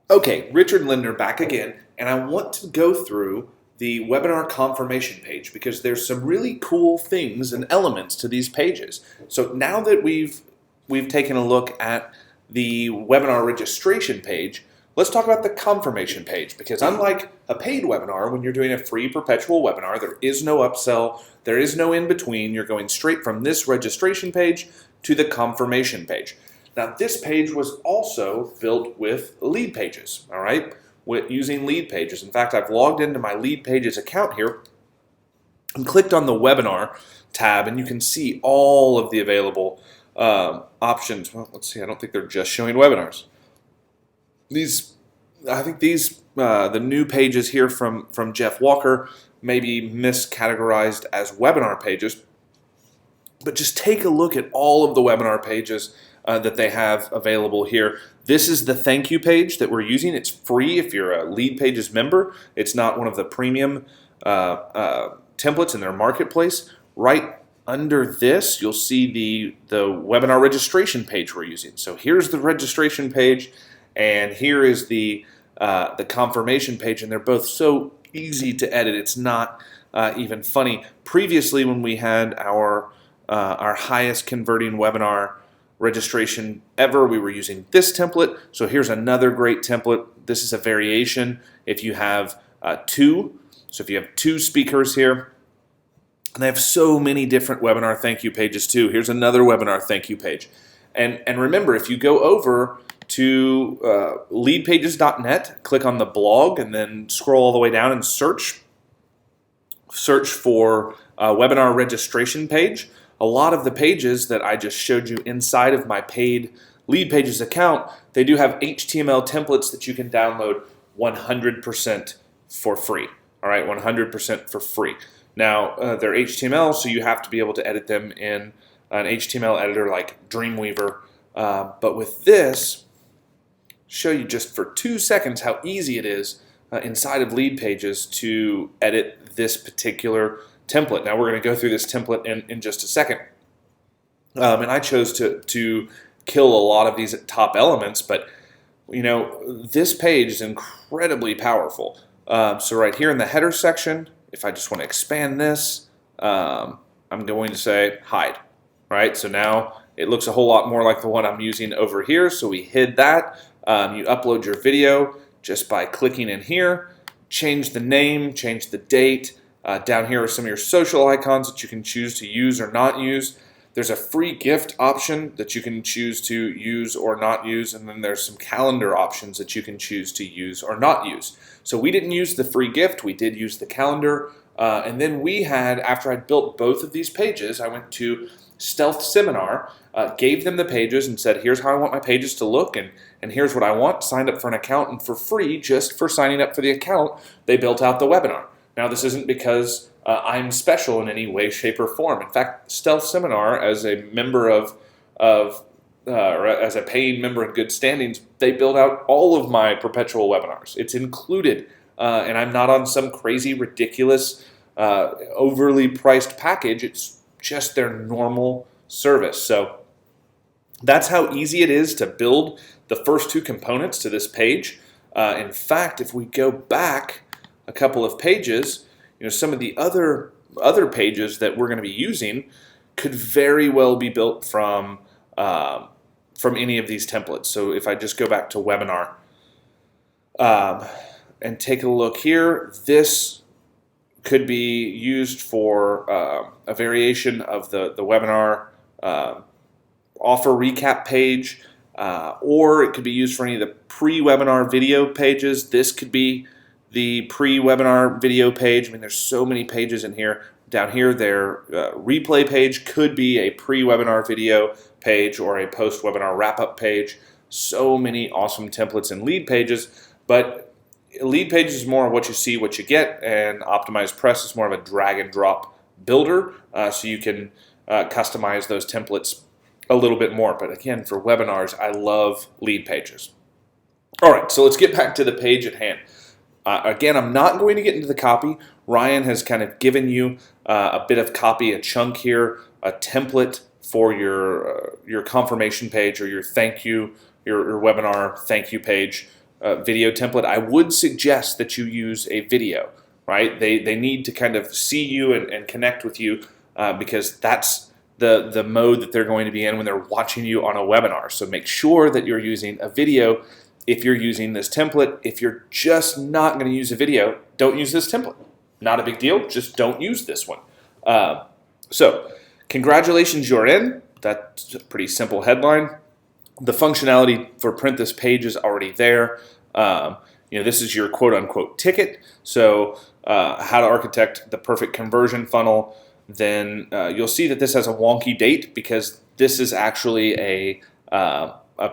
Okay, Richard Lindner back again, and I want to go through the webinar confirmation page because there's some really cool things and elements to these pages. So now that we've taken a look at the webinar registration page, let's talk about the confirmation page, because unlike a paid webinar, when you're doing a free perpetual webinar, there is no upsell, there is no in between. You're going straight from this registration page to the confirmation page. Now, this page was also built with lead pages, all right, using lead pages. In fact, I've logged into my lead pages account here and clicked on the webinar tab, and you can see all of the available options. Well, let's see, I don't think they're just showing webinars. I think the new pages here from Jeff Walker may be miscategorized as webinar pages, but just take a look at all of the webinar pages that they have available here. This is the thank you page that we're using. It's free if you're a Lead Pages member. It's not one of the premium templates in their marketplace. Right under this, you'll see the webinar registration page we're using. So here's the registration page, and here is the confirmation page, and they're both so easy to edit. It's not even funny. Previously, when we had our highest converting webinar registration ever, we were using this template. So here's another great template. This is a variation if you have two. So if you have two speakers here, and they have so many different webinar thank you pages too. Here's another webinar thank you page. And remember, if you go over to leadpages.net, click on the blog, and then scroll all the way down and search for webinar registration page. A lot of the pages that I just showed you inside of my paid Lead Pages account, they do have HTML templates that you can download 100% for free. All right, 100% for free. Now, they're HTML, so you have to be able to edit them in an HTML editor like Dreamweaver. But with this, show you just for 2 seconds how easy it is inside of Lead Pages to edit this particular template. Now we're going to go through this template in just a second. And I chose to kill a lot of these top elements, but you know, this page is incredibly powerful. So right here in the header section, if I just want to expand this, I'm going to say hide. Right? So now it looks a whole lot more like the one I'm using over here. So we hid that. You upload your video just by clicking in here, change the name, change the date. Down here are some of your social icons that you can choose to use or not use. There's a free gift option that you can choose to use or not use, and then there's some calendar options that you can choose to use or not use. So we didn't use the free gift, we did use the calendar, and then we had, after I'd built both of these pages, I went to Stealth Seminar, gave them the pages and said, here's how I want my pages to look, and here's what I want, signed up for an account, and for free, just for signing up for the account, they built out the webinar. Now, this isn't because I'm special in any way, shape, or form. In fact, Stealth Seminar, as a member or as a paying member in good standings, they build out all of my perpetual webinars. It's included, and I'm not on some crazy, ridiculous, overly priced package. It's just their normal service. So that's how easy it is to build the first two components to this page. In fact, if we go back a couple of pages, you know, some of the other pages that we're going to be using could very well be built from any of these templates. So if I just go back to webinar and take a look here, this could be used for a variation of the webinar offer recap page, or it could be used for any of the pre-webinar video pages. This could be the pre-webinar video page. I mean, there's so many pages in here. Down here, their replay page could be a pre-webinar video page or a post-webinar wrap-up page. So many awesome templates in Lead Pages, but Lead Pages is more of what you see, what you get, and Optimized Press is more of a drag-and-drop builder, so you can customize those templates a little bit more. But again, for webinars, I love Lead Pages. All right, so let's get back to the page at hand. Again, I'm not going to get into the copy. Ryan has kind of given you a bit of copy, a chunk here, a template for your confirmation page or your thank you, your webinar thank you page. video template, I would suggest that you use a video, right? They need to kind of see you and connect with you because that's the mode that they're going to be in when they're watching you on a webinar. So make sure that you're using a video if you're using this template. If you're just not going to use a video, don't use this template. Not a big deal, just don't use this one. So congratulations, you're in. That's a pretty simple headline. The functionality for print this page is already there. This is your quote-unquote ticket. So how to architect the perfect conversion funnel. Then you'll see that this has a wonky date because this is actually a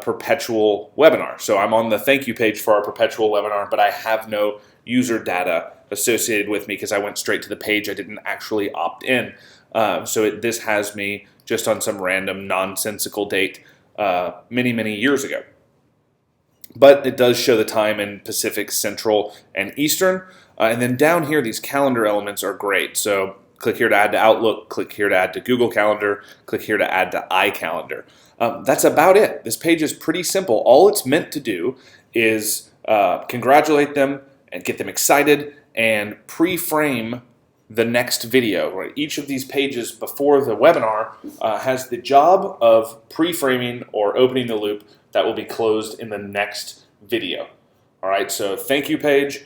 perpetual webinar. So I'm on the thank you page for our perpetual webinar, but I have no user data associated with me because I went straight to the page. I didn't actually opt in. This has me just on some random nonsensical date many, many years ago. But it does show the time in Pacific, Central, and Eastern. And then down here, these calendar elements are great. So click here to add to Outlook, click here to add to Google Calendar, click here to add to iCalendar. That's about it. This page is pretty simple. All it's meant to do is congratulate them and get them excited and pre-frame the next video. Right? Each of these pages before the webinar has the job of pre-framing or opening the loop that will be closed in the next video. All right, so thank you page.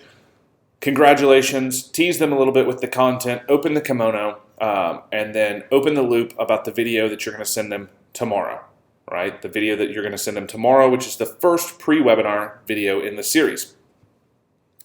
Congratulations, tease them a little bit with the content, open the kimono, and then open the loop about the video that you're going to send them tomorrow, right? The video that you're going to send them tomorrow, which is the first pre-webinar video in the series.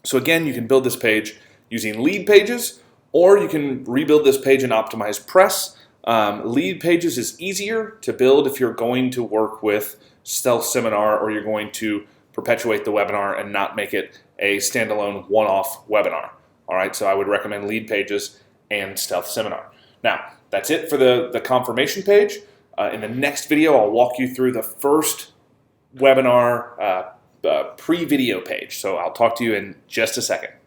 So again, you can build this page using lead pages, or you can rebuild this page in Optimize Press. Lead pages is easier to build if you're going to work with Stealth Seminar or you're going to perpetuate the webinar and not make it a standalone one-off webinar. All right, so I would recommend lead pages and Stealth Seminar. Now, that's it for the confirmation page. In the next video, I'll walk you through the first webinar pre-video page. So I'll talk to you in just a second.